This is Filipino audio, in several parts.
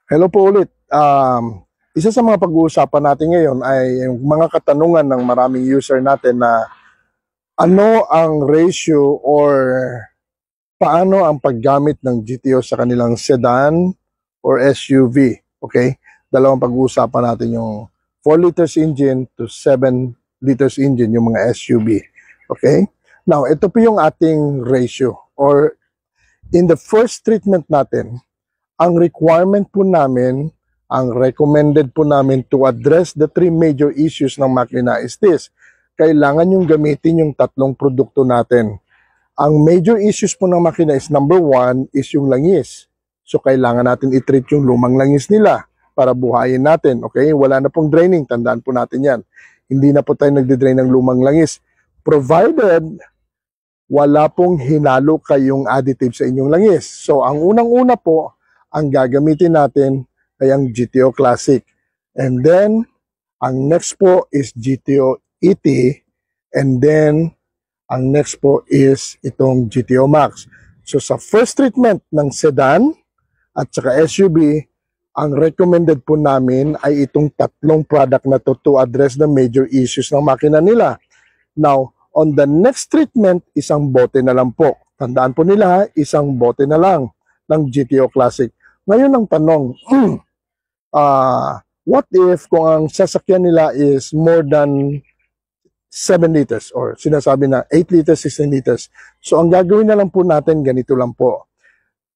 Hello po ulit. Isa sa mga pag-uusapan natin ngayon ay yung mga katanungan ng maraming user natin na ano ang ratio or paano ang paggamit ng GTO sa kanilang sedan or SUV. Okay? Dalawang pag-uusapan natin yung 4 liters engine to 7 liters engine, yung mga SUV. Okay? Now, ito po yung ating ratio or in the first treatment natin, ang requirement po namin, ang recommended po namin to address the three major issues ng makina is this. Kailangan yung gamitin yung tatlong produkto natin. Ang major issues po ng makina is number 1 is yung langis. So kailangan natin i-treat yung lumang langis nila para buhayin natin. Okay? Wala na pong draining. Tandaan po natin yan. Hindi na po tayo nagde-drain ng lumang langis. Provided wala pong hinalo kayong additive sa inyong langis. So ang unang-una po, ang gagamitin natin ay ang GTO Classic. And then, ang next po is GTO ET. And then, ang next po is itong GTO Max. So, sa first treatment ng sedan at saka SUV, ang recommended po namin ay itong tatlong product na to address the major issues ng makina nila. Now, on the next treatment, isang bote na lang po. Tandaan po nila, isang bote na lang ng GTO Classic. Ngayon ang tanong, what if kung ang sasakyan nila is more than 7 liters or sinasabi na 8 liters, 16 liters. So ang gagawin na lang po natin, ganito lang po.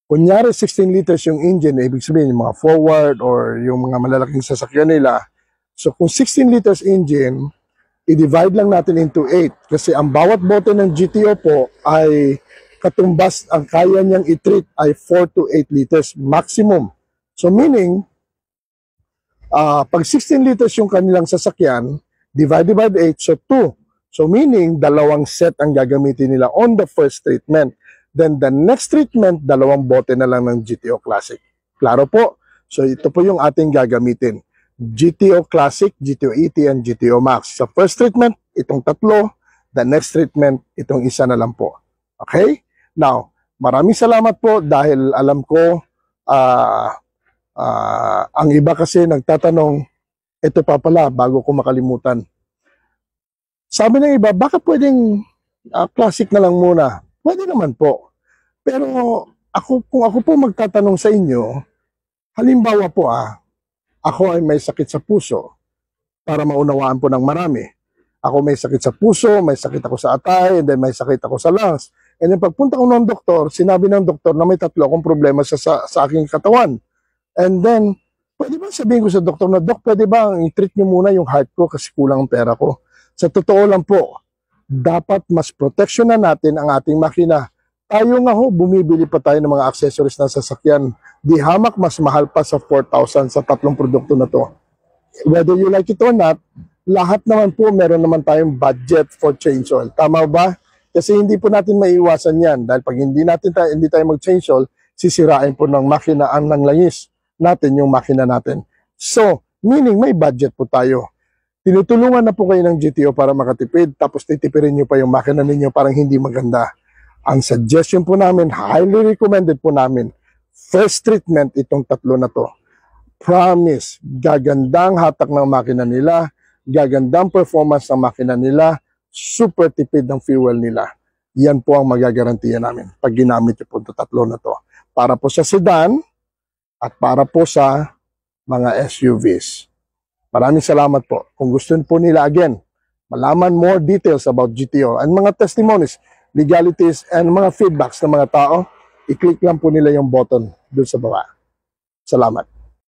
Kunyari 16 liters yung engine, ibig sabihin yung mga forward or yung mga malalaking sasakyan nila. So kung 16 liters engine, i-divide lang natin into 8 kasi ang bawat bote ng GTO po ay katumbas, ang kaya niyang i-treat ay 4 to 8 liters maximum. So meaning, pag 16 liters yung kanilang sasakyan, divided by 8, so 2. So meaning, dalawang set ang gagamitin nila on the first treatment. Then the next treatment, dalawang bote na lang ng GTO Classic. Klaro po? So ito po yung ating gagamitin. GTO Classic, GTO ET, and GTO Max. Sa first treatment, itong tatlo. The next treatment, itong isa na lang po. Okay? Now, maraming salamat po dahil alam ko ang iba kasi nagtatanong, ito pa pala bago ko makalimutan. Sabi ng iba, baka pwedeng classic na lang muna. Pwede naman po. Pero kung ako po magtatanong sa inyo, halimbawa po ako ay may sakit sa puso para maunawaan po ng marami. Ako may sakit sa puso, may sakit ako sa atay, and then may sakit ako sa lungs. And then pagpunta ko ng doktor, sinabi ng doktor na may tatlo akong problema sa aking katawan. And then, pwede ba sabihin ko sa doktor na, Dok, pwede ba i-treat nyo muna yung heart ko kasi kulang ang pera ko? Sa totoo lang po, dapat mas protection na natin ang ating makina. Tayo nga ho, bumibili pa tayo ng mga accessories ng sasakyan. Di hamak mas mahal pa sa 4,000 sa tatlong produkto na to. Whether you like it or not, lahat naman po meron naman tayong budget for change oil. Tama ba? Kasi hindi po natin maiiwasan yan. Dahil pag hindi tayo mag-change oil, sisirain po ng makina ang langis natin yung makina natin. So, meaning may budget po tayo. Tinutulungan na po kayo ng GTO para makatipid, tapos titipirin nyo pa yung makina ninyo parang hindi maganda. Ang suggestion po namin, highly recommended po namin, first treatment itong tatlo na to. Promise, gagandang hatak ng makina nila, gagandang performance ng makina nila, super tipid ng fuel nila. Yan po ang magagarantiya namin pag ginamit nyo po itong tatlo na to. Para po sa sedan at para po sa mga SUVs. Maraming salamat po. Kung gusto po nila again, malaman more details about GTO and mga testimonies, legalities, and mga feedbacks ng mga tao, i-click lang po nila yung button doon sa baba. Salamat.